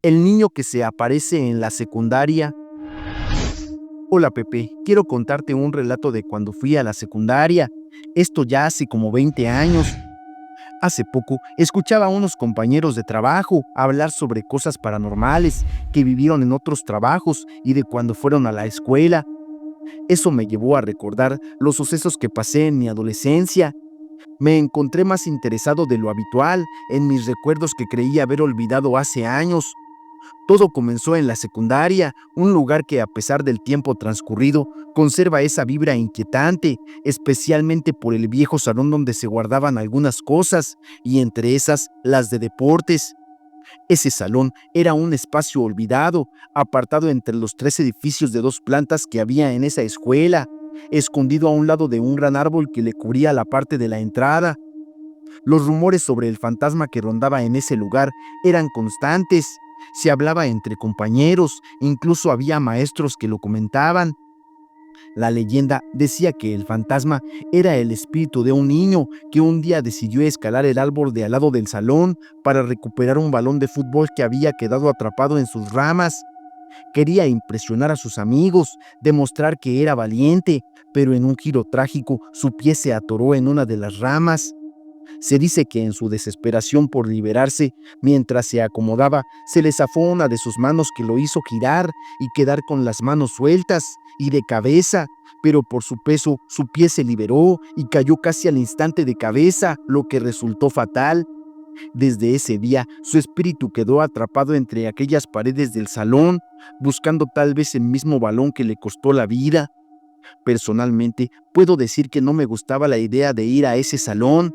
El niño que se aparece en la secundaria. Hola Pepe, quiero contarte un relato de cuando fui a la secundaria. Esto ya hace como 20 años. Hace poco escuchaba a unos compañeros de trabajo hablar sobre cosas paranormales que vivieron en otros trabajos y de cuando fueron a la escuela. Eso me llevó a recordar los sucesos que pasé en mi adolescencia. Me encontré más interesado de lo habitual en mis recuerdos que creí haber olvidado hace años. Todo comenzó en la secundaria, un lugar que a pesar del tiempo transcurrido conserva esa vibra inquietante, especialmente por el viejo salón donde se guardaban algunas cosas, y entre esas las de deportes. Ese salón era un espacio olvidado, apartado entre los 3 edificios de 2 plantas que había en esa escuela, escondido a un lado de un gran árbol que le cubría la parte de la entrada. Los rumores sobre el fantasma que rondaba en ese lugar eran constantes. Se hablaba entre compañeros, incluso había maestros que lo comentaban. La leyenda decía que el fantasma era el espíritu de un niño que un día decidió escalar el árbol de al lado del salón para recuperar un balón de fútbol que había quedado atrapado en sus ramas. Quería impresionar a sus amigos, demostrar que era valiente, pero en un giro trágico su pie se atoró en una de las ramas. Se dice que en su desesperación por liberarse, mientras se acomodaba, se le zafó una de sus manos que lo hizo girar y quedar con las manos sueltas y de cabeza, pero por su peso su pie se liberó y cayó casi al instante de cabeza, lo que resultó fatal. Desde ese día, su espíritu quedó atrapado entre aquellas paredes del salón, buscando tal vez el mismo balón que le costó la vida. Personalmente, puedo decir que no me gustaba la idea de ir a ese salón.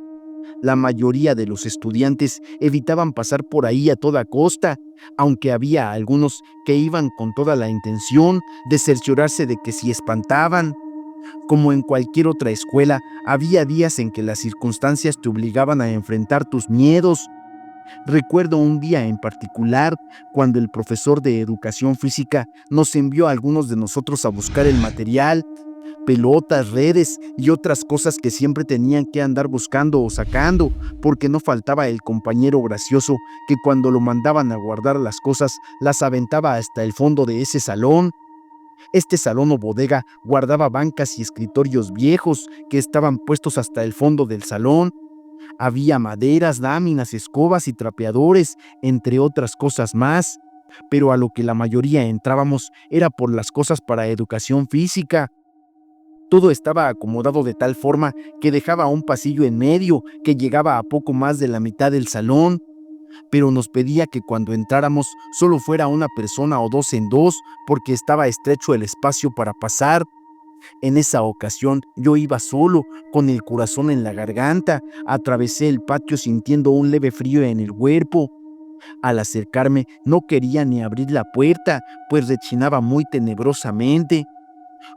La mayoría de los estudiantes evitaban pasar por ahí a toda costa, aunque había algunos que iban con toda la intención de cerciorarse de que si espantaban. Como en cualquier otra escuela, había días en que las circunstancias te obligaban a enfrentar tus miedos. Recuerdo un día en particular cuando el profesor de educación física nos envió a algunos de nosotros a buscar el material, pelotas, redes y otras cosas que siempre tenían que andar buscando o sacando, porque no faltaba el compañero gracioso que cuando lo mandaban a guardar las cosas las aventaba hasta el fondo de ese salón. Este salón o bodega guardaba bancas y escritorios viejos que estaban puestos hasta el fondo del salón. Había maderas, láminas, escobas y trapeadores, entre otras cosas más. Pero a lo que la mayoría entrábamos era por las cosas para educación física. Todo estaba acomodado de tal forma que dejaba un pasillo en medio que llegaba a poco más de la mitad del salón, pero nos pedía que cuando entráramos solo fuera una persona o dos en dos porque estaba estrecho el espacio para pasar. En esa ocasión yo iba solo, con el corazón en la garganta, atravesé el patio sintiendo un leve frío en el cuerpo. Al acercarme no quería ni abrir la puerta, pues rechinaba muy tenebrosamente.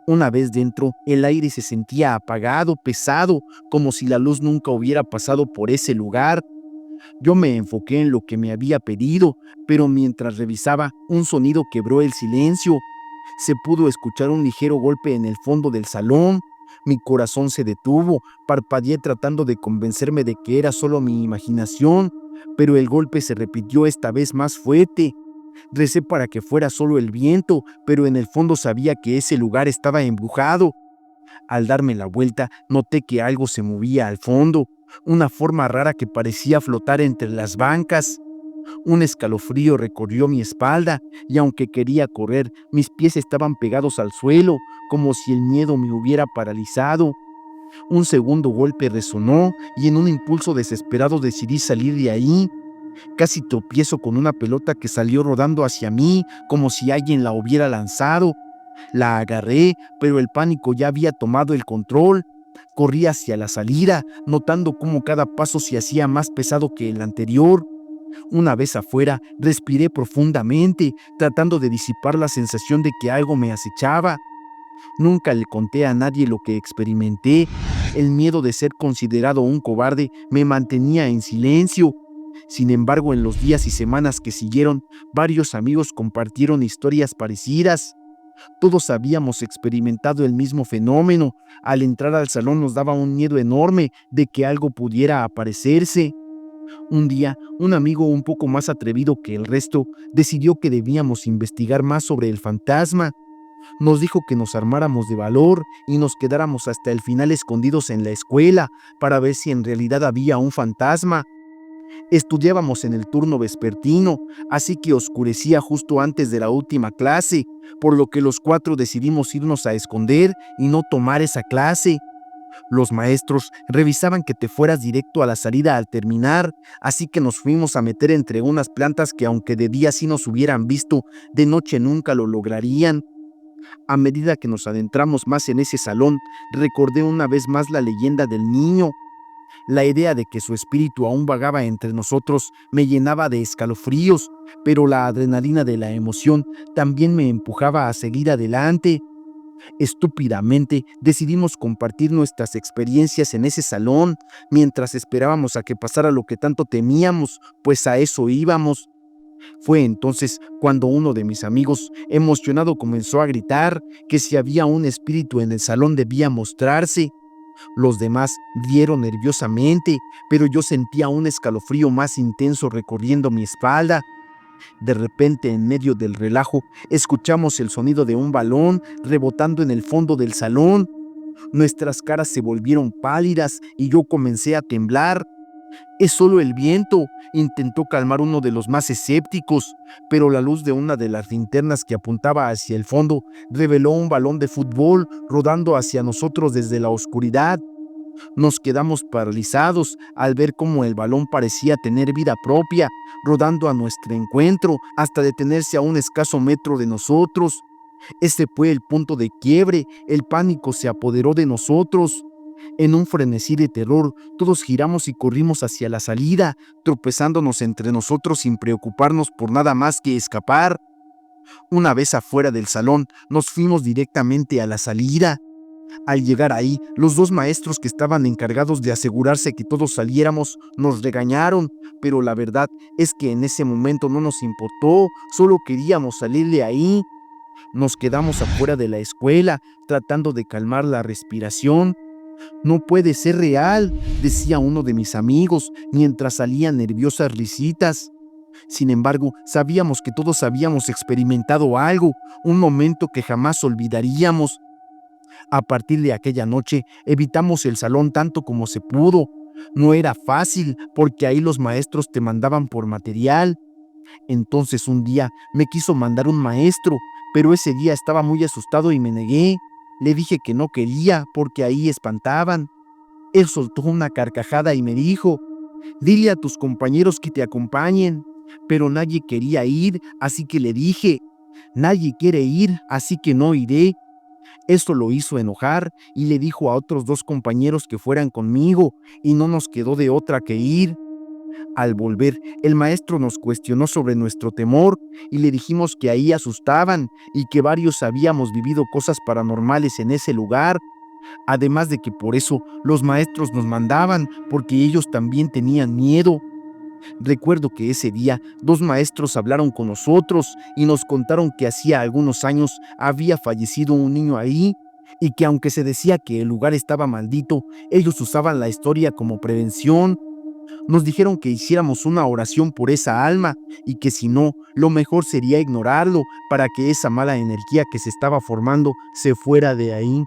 Una vez dentro, el aire se sentía apagado, pesado, como si la luz nunca hubiera pasado por ese lugar. Yo me enfoqué en lo que me había pedido, pero mientras revisaba, un sonido quebró el silencio. Se pudo escuchar un ligero golpe en el fondo del salón. Mi corazón se detuvo, parpadeé tratando de convencerme de que era solo mi imaginación, pero el golpe se repitió esta vez más fuerte. Recé para que fuera solo el viento, pero en el fondo sabía que ese lugar estaba embrujado. Al darme la vuelta, noté que algo se movía al fondo, una forma rara que parecía flotar entre las bancas. Un escalofrío recorrió mi espalda y aunque quería correr, mis pies estaban pegados al suelo, como si el miedo me hubiera paralizado. Un segundo golpe resonó y en un impulso desesperado decidí salir de ahí. Casi tropiezo con una pelota que salió rodando hacia mí, como si alguien la hubiera lanzado. La agarré, pero el pánico ya había tomado el control. Corrí hacia la salida, notando cómo cada paso se hacía más pesado que el anterior. Una vez afuera, respiré profundamente, tratando de disipar la sensación de que algo me acechaba. Nunca le conté a nadie lo que experimenté. El miedo de ser considerado un cobarde me mantenía en silencio. Sin embargo, en los días y semanas que siguieron, varios amigos compartieron historias parecidas. Todos habíamos experimentado el mismo fenómeno. Al entrar al salón nos daba un miedo enorme de que algo pudiera aparecerse. Un día, un amigo un poco más atrevido que el resto decidió que debíamos investigar más sobre el fantasma. Nos dijo que nos armáramos de valor y nos quedáramos hasta el final escondidos en la escuela para ver si en realidad había un fantasma. Estudiábamos en el turno vespertino, así que oscurecía justo antes de la última clase, por lo que los cuatro decidimos irnos a esconder y no tomar esa clase. Los maestros revisaban que te fueras directo a la salida al terminar, así que nos fuimos a meter entre unas plantas que aunque de día sí nos hubieran visto, de noche nunca lo lograrían. A medida que nos adentramos más en ese salón, recordé una vez más la leyenda del niño. La idea de que su espíritu aún vagaba entre nosotros me llenaba de escalofríos, pero la adrenalina de la emoción también me empujaba a seguir adelante. Estúpidamente decidimos compartir nuestras experiencias en ese salón, mientras esperábamos a que pasara lo que tanto temíamos, pues a eso íbamos. Fue entonces cuando uno de mis amigos, emocionado, comenzó a gritar que si había un espíritu en el salón debía mostrarse. Los demás rieron nerviosamente, pero yo sentía un escalofrío más intenso recorriendo mi espalda. De repente, en medio del relajo, escuchamos el sonido de un balón rebotando en el fondo del salón. Nuestras caras se volvieron pálidas y yo comencé a temblar. «Es solo el viento», intentó calmar uno de los más escépticos, pero la luz de una de las linternas que apuntaba hacia el fondo reveló un balón de fútbol rodando hacia nosotros desde la oscuridad. Nos quedamos paralizados al ver cómo el balón parecía tener vida propia, rodando a nuestro encuentro hasta detenerse a un escaso metro de nosotros. Ese fue el punto de quiebre, el pánico se apoderó de nosotros. En un frenesí de terror, todos giramos y corrimos hacia la salida, tropezándonos entre nosotros sin preocuparnos por nada más que escapar. Una vez afuera del salón, nos fuimos directamente a la salida. Al llegar ahí, los dos maestros que estaban encargados de asegurarse que todos saliéramos nos regañaron, pero la verdad es que en ese momento no nos importó, solo queríamos salir de ahí. Nos quedamos afuera de la escuela, tratando de calmar la respiración. «No puede ser real», decía uno de mis amigos, mientras salían nerviosas risitas. Sin embargo, sabíamos que todos habíamos experimentado algo, un momento que jamás olvidaríamos. A partir de aquella noche, evitamos el salón tanto como se pudo. No era fácil, porque ahí los maestros te mandaban por material. Entonces un día me quiso mandar un maestro, pero ese día estaba muy asustado y me negué. Le dije que no quería, porque ahí espantaban. Él soltó una carcajada y me dijo: «Dile a tus compañeros que te acompañen». Pero nadie quería ir, así que le dije: «Nadie quiere ir, así que no iré». Esto lo hizo enojar y le dijo a otros dos compañeros que fueran conmigo, y no nos quedó de otra que ir. Al volver, el maestro nos cuestionó sobre nuestro temor y le dijimos que ahí asustaban y que varios habíamos vivido cosas paranormales en ese lugar. Además de que por eso los maestros nos mandaban, porque ellos también tenían miedo. Recuerdo que ese día dos maestros hablaron con nosotros y nos contaron que hacía algunos años había fallecido un niño ahí y que aunque se decía que el lugar estaba maldito, ellos usaban la historia como prevención. Nos dijeron que hiciéramos una oración por esa alma y que si no, lo mejor sería ignorarlo para que esa mala energía que se estaba formando se fuera de ahí.